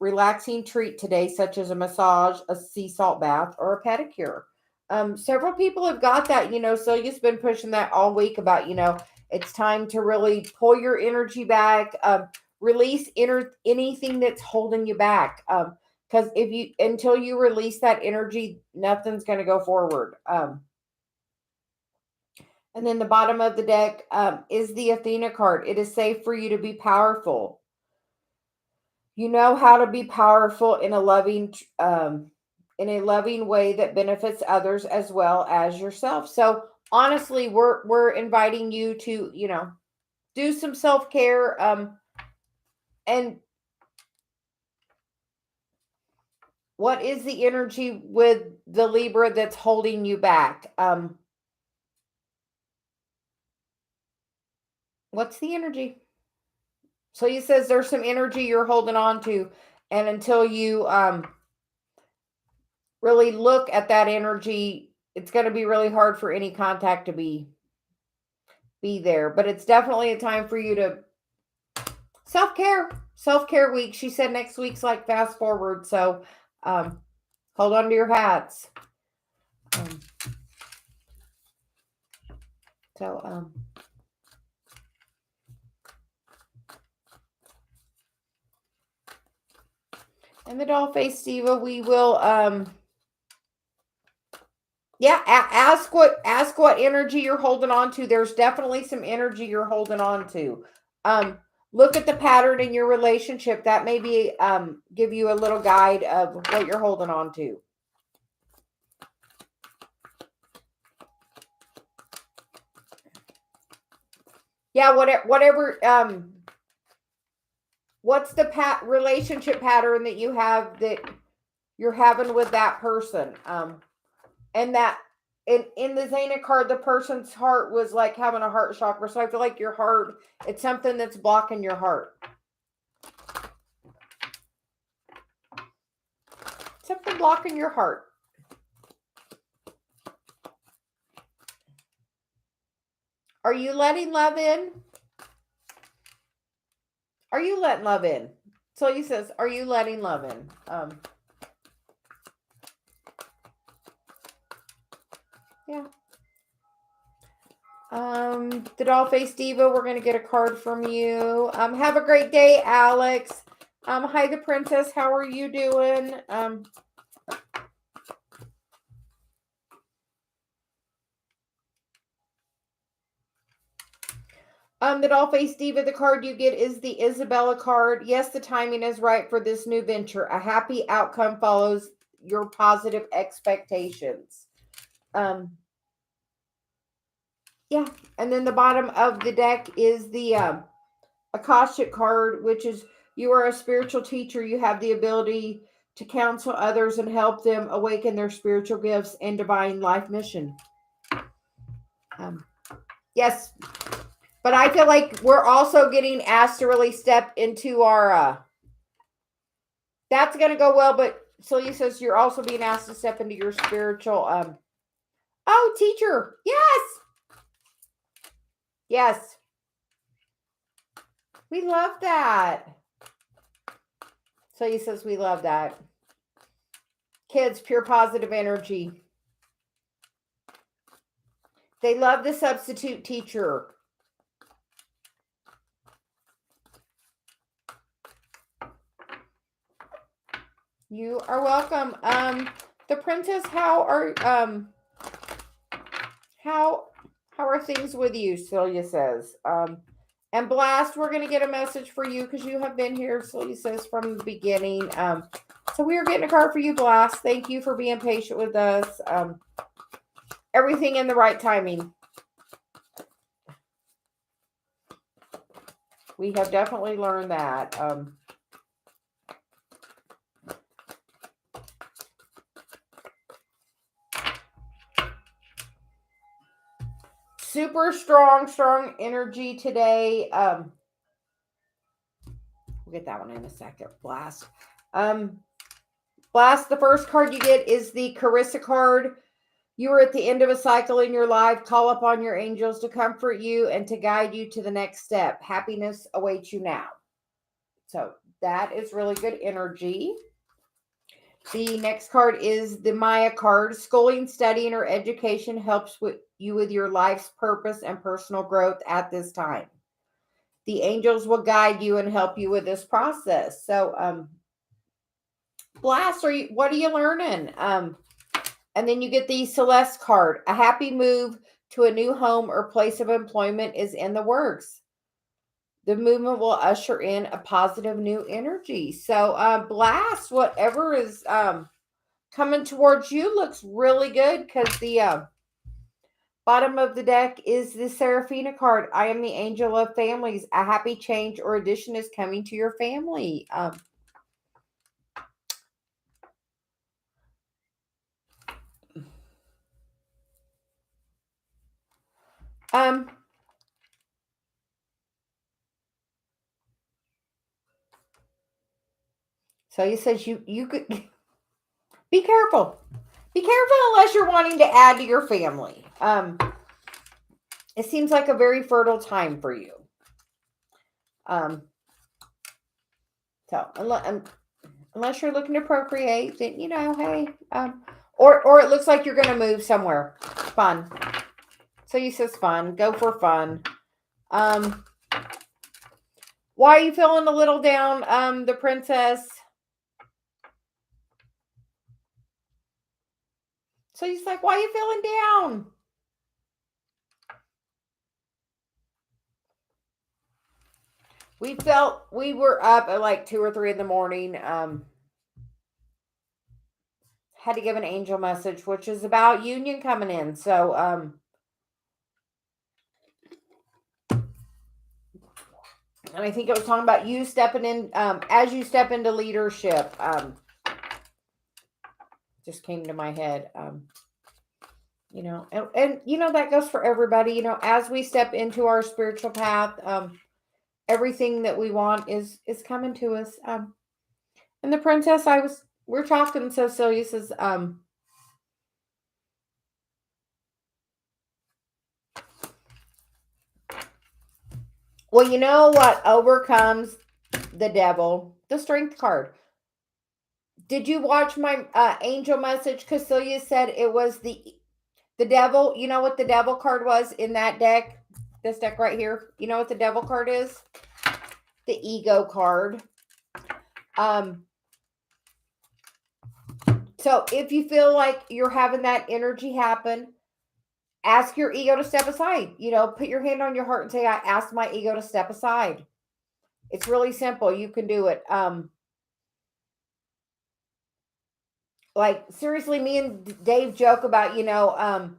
relaxing treat today, such as a massage, a sea salt bath, or a pedicure. Several people have got that. Celia's been pushing that all week about, it's time to really pull your energy back, release anything that's holding you back. Because until you release that energy, nothing's going to go forward. And then the bottom of the deck is the Athena card. It is safe for you to be powerful. You know how to be powerful in a loving way that benefits others as well as yourself. So honestly, we're inviting you to, do some self-care and what is the energy with the Libra that's holding you back? What's the energy? So he says there's some energy you're holding on to, and until you really look at that energy, it's going to be really hard for any contact to be there, but it's definitely a time for you to self-care week. She said next week's like fast forward, so hold on to your hats. Um, so and the doll face diva, we will yeah, ask what energy you're holding on to. There's definitely some energy you're holding on to. Look at the pattern in your relationship. That may be give you a little guide of what you're holding on to. Yeah, whatever what's the relationship pattern that you have that you're having with that person? And that in the Zena card, the person's heart was like having a heart chakra. So I feel like your heart, it's something that's blocking your heart. Something blocking your heart. Are you letting love in? Are you letting love in? So he says, are you letting love in? Yeah. The doll face diva, we're going to get a card from you. Have a great day, Alex. Hi, the princess. How are you doing? The doll face diva, the card you get is the Isabella card. Yes, the timing is right for this new venture. A happy outcome follows your positive expectations. Yeah, and then the bottom of the deck is the Akashic card, which is you are a spiritual teacher. You have the ability to counsel others and help them awaken their spiritual gifts and divine life mission. Yes, but I feel like we're also getting asked to really step into our, that's going to go well, but Celia says you're also being asked to step into your spiritual, oh, teacher. Yes. Yes. We love that. Celia says we love that. Kids, pure positive energy. They love the substitute teacher. You are welcome. The princess, how are things with you? Celia says. And Blast, we're gonna get a message for you because you have been here, Celia says, from the beginning. So we are getting a card for you, Blast. Thank you for being patient with us. Everything in the right timing. We have definitely learned that. Super strong energy today. We'll get that one in a second. Blast. Blast, the first card you get is the Carissa card. You are at the end of a cycle in your life. Call upon your angels to comfort you and to guide you to the next step. Happiness awaits you now. So that is really good energy. The next card is the Maya card. Schooling, studying, or education helps you with your life's purpose and personal growth at this time. The angels will guide you and help you with this process. So, Blast, what are you learning? And then you get the Celeste card. A happy move to a new home or place of employment is in the works. The movement will usher in a positive new energy. So, Blast, whatever is coming towards you looks really good because the bottom of the deck is the Seraphina card. I am the angel of families. A happy change or addition is coming to your family. So he says you could be careful. Be careful unless you're wanting to add to your family. It seems like a very fertile time for you. So unless you're looking to procreate, then hey, or it looks like you're going to move somewhere. Fun. So you says fun. Go for fun. Why are you feeling a little down, the princess? So he's like, why are you feeling down? We were up at like 2 or 3 in the morning. Had to give an angel message, which is about union coming in. So, and I think it was talking about you stepping in, as you step into leadership. Just came to my head. And that goes for everybody. As we step into our spiritual path, everything that we want is coming to us. And the princess, we're talking. So Celia says, well, you know what overcomes the devil? The strength card. Did you watch my angel message? Cecilia said it was the devil. You know what the devil card was in that deck? This deck right here. You know what the devil card is? The ego card. So if you feel like you're having that energy happen, ask your ego to step aside. Put your hand on your heart and say, I ask my ego to step aside. It's really simple. You can do it. Like seriously, me and Dave joke about, the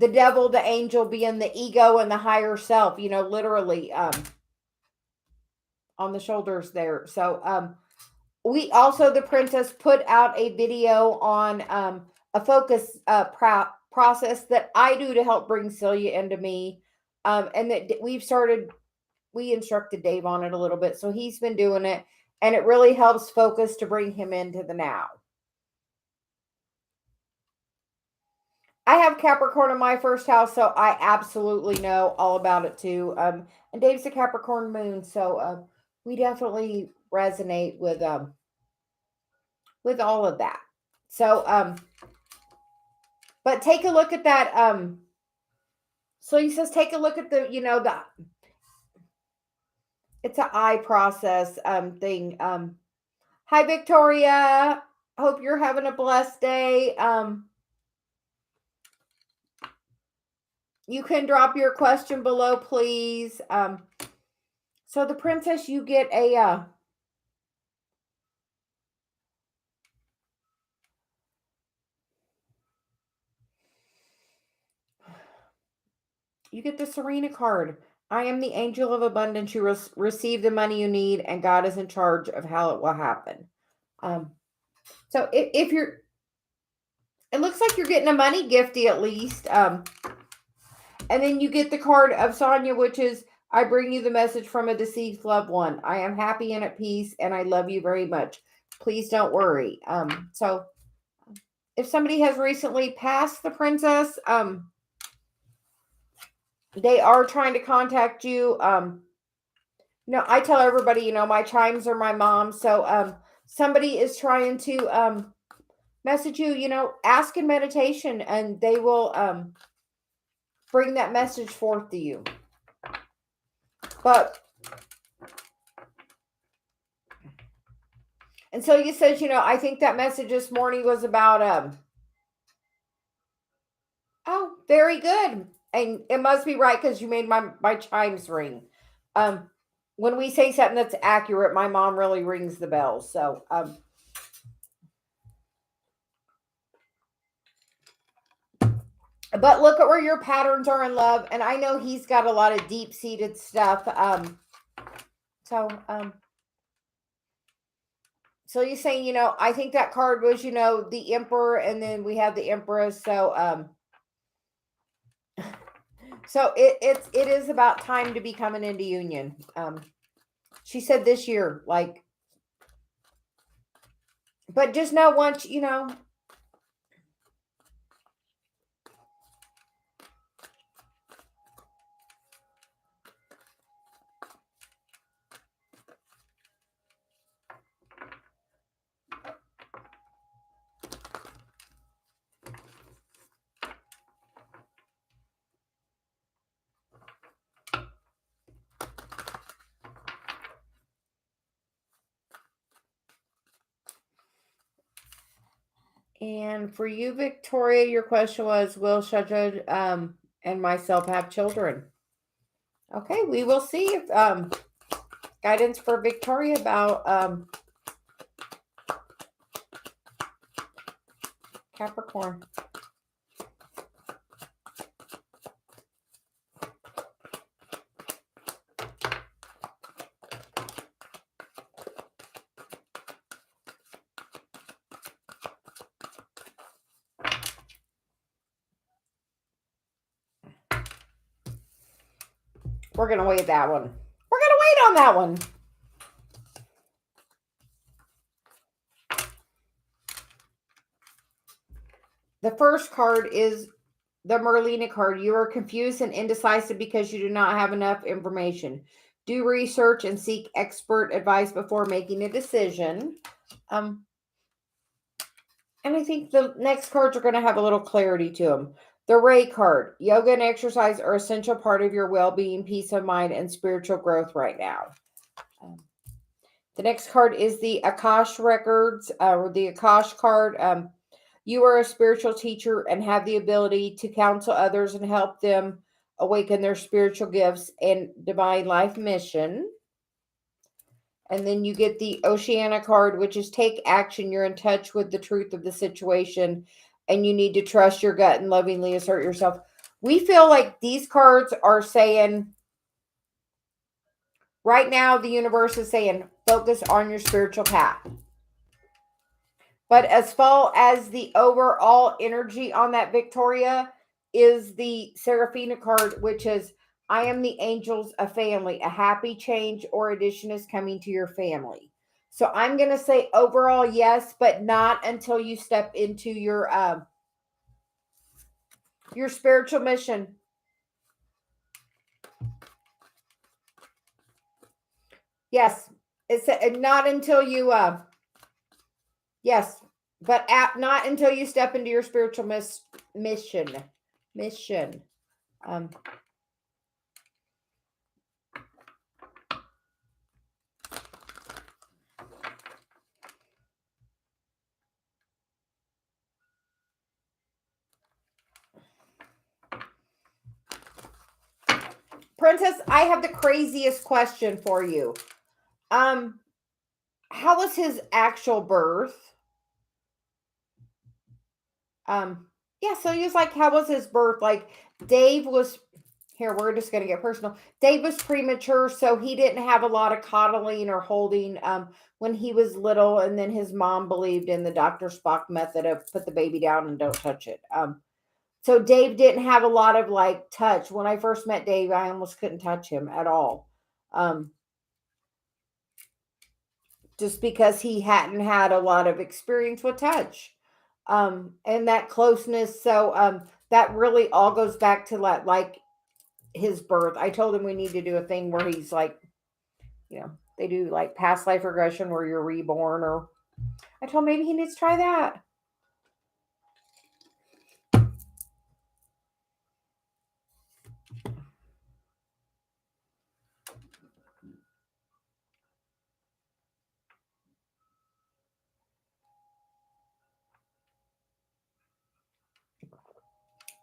devil, the angel being the ego and the higher self, literally, on the shoulders there. So, we also, the princess put out a video on, a focus, process that I do to help bring Celia into me. And that we instructed Dave on it a little bit. So he's been doing it and it really helps focus to bring him into the now. I have Capricorn in my first house, so I absolutely know all about it too. And Dave's a Capricorn moon, so we definitely resonate with all of that. So but take a look at that. So he says take a look at the it's an eye process thing. Hi Victoria. Hope you're having a blessed day. You can drop your question below, please. So the princess, you get a you get the Serena card. I am the angel of abundance. You receive the money you need, and God is in charge of how it will happen. So if you're, it looks like you're getting a money gifty at least. And then you get the card of Sonia, which is, I bring you the message from a deceased loved one. I am happy and at peace, and I love you very much. Please don't worry. So if somebody has recently passed the princess, they are trying to contact you. I tell everybody, my chimes are my mom. So somebody is trying to message you, ask in meditation, and they will bring that message forth to you. And so you says, I think that message this morning was about oh, very good. And it must be right because you made my chimes ring. When we say something that's accurate, my mom really rings the bells. So but look at where your patterns are in love. And I know he's got a lot of deep-seated stuff. So you're saying, I think that card was, the Emperor, and then we have the Empress. So so it is about time to be coming into union. She said this year, like, but just know once, And for you, Victoria, your question was, will Shadra and myself have children? Okay, we will see if guidance for Victoria about Capricorn. We're going to wait that one. We're going to wait on that one. The first card is the Merlina card. You are confused and indecisive because you do not have enough information. Do research and seek expert advice before making a decision. And I think the next cards are going to have a little clarity to them. The Ray card. Yoga and exercise are essential part of your well-being, peace of mind, and spiritual growth right now. The next card is the Akash records, or the Akash card. You are a spiritual teacher and have the ability to counsel others and help them awaken their spiritual gifts and divine life mission. And then you get the Oceana card, which is take action. You're in touch with the truth of the situation and you need to trust your gut and lovingly assert yourself. We feel like these cards are saying, right now, the universe is saying, focus on your spiritual path. But as far as the overall energy on that, Victoria, is the Seraphina card, which is, I am the angels of family. A happy change or addition is coming to your family. So I'm going to say overall yes, but not until you step into your spiritual mission. Yes, it's not until you yes, but not until you step into your spiritual mission. Princess, I have the craziest question for you. How was his actual birth? Yeah, so he was like, how was his birth? Like, Dave was, here, we're just going to get personal. Dave was premature, so he didn't have a lot of coddling or holding when he was little. And then his mom believed in the Dr. Spock method of put the baby down and don't touch it. So Dave didn't have a lot of like touch. When I first met Dave, I almost couldn't touch him at all. Just because he hadn't had a lot of experience with touch. And that closeness. So that really all goes back to like his birth. I told him we need to do a thing where he's like, they do like past life regression where you're reborn, or I told him maybe he needs to try that.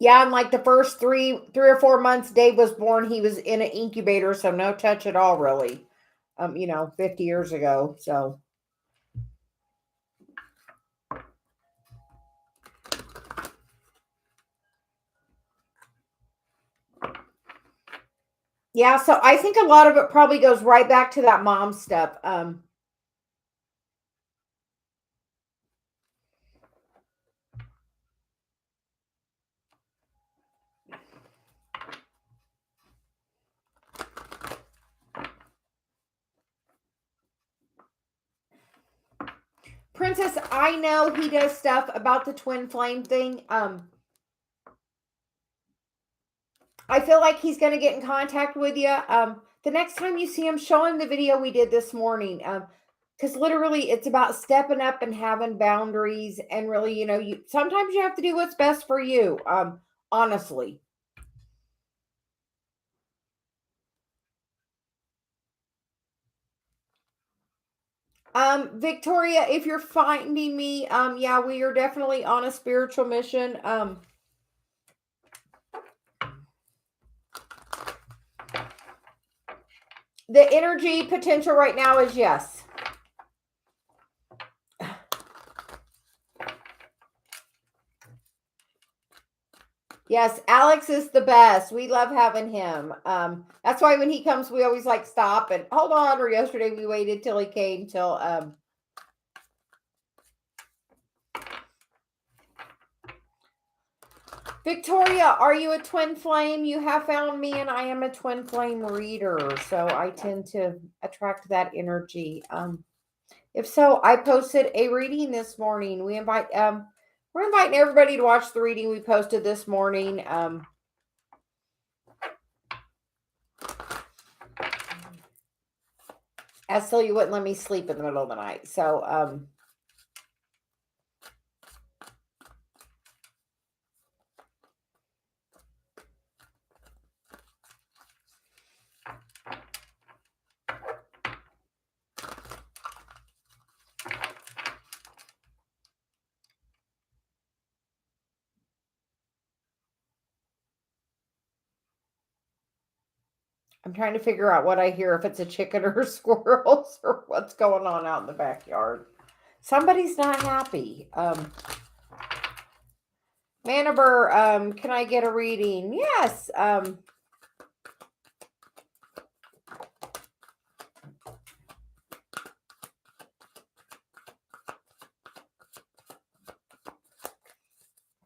Yeah, and like the first three or 4 months Dave was born, he was in an incubator, so no touch at all, really. 50 years ago. So yeah, so I think a lot of it probably goes right back to that mom stuff. Princess, I know he does stuff about the twin flame thing. I feel like he's going to get in contact with you. The next time you see him, show him the video we did this morning. Because literally it's about stepping up and having boundaries, and really, you sometimes you have to do what's best for you. Honestly. Victoria, if you're finding me, yeah, we are definitely on a spiritual mission. The energy potential right now is yes. Yes, Alex is the best. We love having him. That's why when he comes, we always like stop and hold on. Or yesterday we waited till he came till Victoria, are you a twin flame? You have found me, and I am a twin flame reader, so I tend to attract that energy. If so, I posted a reading this morning. We're inviting everybody to watch the reading we posted this morning. Estelle, you wouldn't let me sleep in the middle of the night, so I'm trying to figure out what I hear, if it's a chicken or squirrels or what's going on out in the backyard. Somebody's not happy. Manaber, can I get a reading? Yes.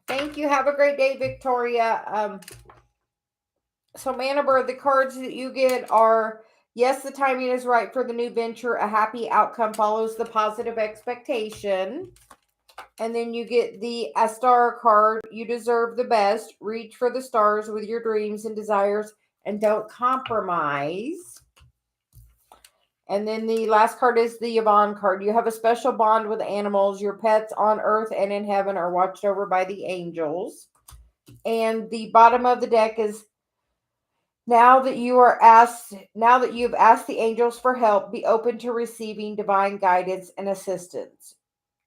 Thank you. Have a great day, Victoria. So Manaber, the cards that you get are, yes, the timing is right for the new venture. A happy outcome follows the positive expectation. And then you get the A Star card. You deserve the best. Reach for the stars with your dreams and desires and don't compromise. And then the last card is the Yvonne card. You have a special bond with animals. Your pets on earth and in heaven are watched over by the angels. And the bottom of the deck is, now that you've asked the angels for help, be open to receiving divine guidance and assistance.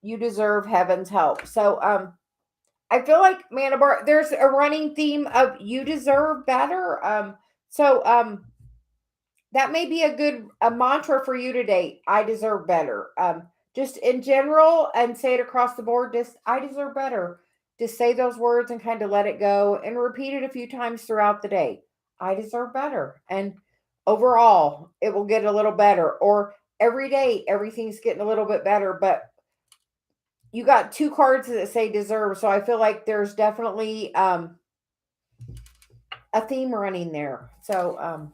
You deserve heaven's help. So I feel like, Manabar, there's a running theme of you deserve better. That may be a mantra for you today. I deserve better. Just in general, and say it across the board. Just, I deserve better. Just say those words and kind of let it go and repeat it a few times throughout the day. I deserve better. And overall, it will get a little better. Or every day, everything's getting a little bit better. But you got two cards that say deserve. So I feel like there's definitely a theme running there. So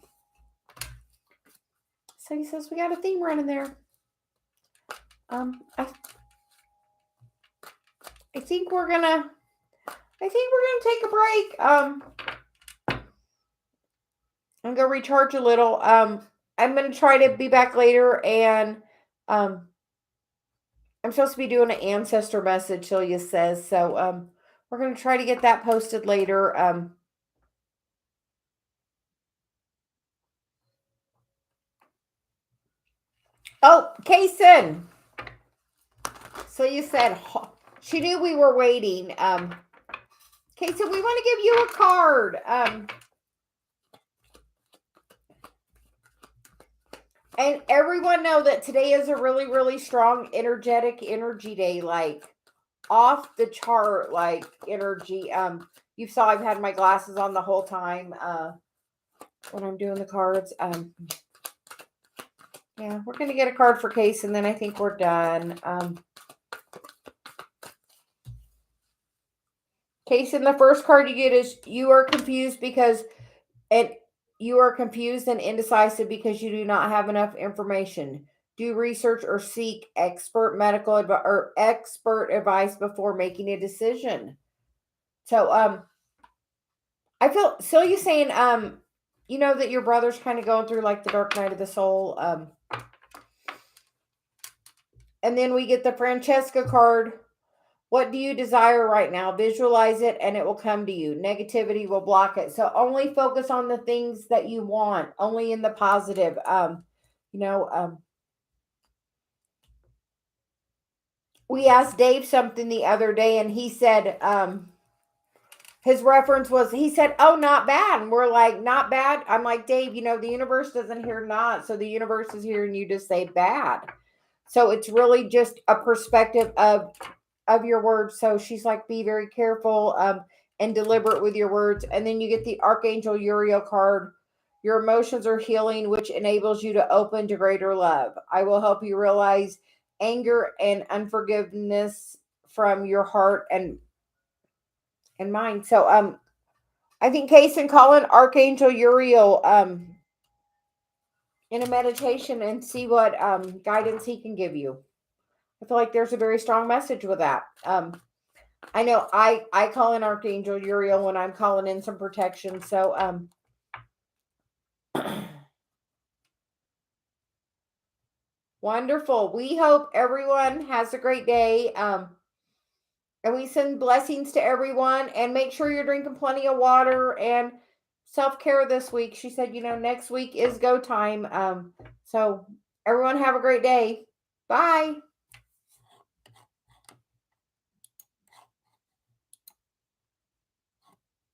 he says we got a theme running there. I think we're gonna take a break. I'm gonna recharge a little. I'm gonna try to be back later, and I'm supposed to be doing an ancestor message, Celia says. So we're gonna try to get that posted later. Oh, Kaysen. So you said she knew we were waiting. Kaysen, we want to give you a card. And everyone know that today is a really, really strong energetic energy day, like off the chart, like energy. You saw I've had my glasses on the whole time when I'm doing the cards. Yeah, we're gonna get a card for Case, and then I think we're done. Case, and the first card you get is you are confused and indecisive because you do not have enough information. Do research or seek expert expert advice before making a decision. So I feel Celia's saying you know that your brother's kind of going through like the dark night of the soul. And then we get the Francesca card. What do you desire right now? Visualize it and it will come to you. Negativity will block it. So only focus on the things that you want, only in the positive. You know, we asked Dave something the other day, and he said, his reference was, he said, oh, not bad. And we're like, not bad. I'm like, Dave, the universe doesn't hear not. So the universe is hearing you to say bad. So it's really just a perspective of your words. So she's like, be very careful and deliberate with your words. And then you get the Archangel Uriel card. Your emotions are healing, which enables you to open to greater love. I will help you realize anger and unforgiveness from your heart and mind. So I think Case and call in Archangel Uriel in a meditation and see what guidance he can give you. I feel like there's a very strong message with that. I know I call in Archangel Uriel when I'm calling in some protection. So wonderful. We hope everyone has a great day. And we send blessings to everyone. And make sure you're drinking plenty of water and self-care this week. She said, next week is go time. So everyone have a great day. Bye.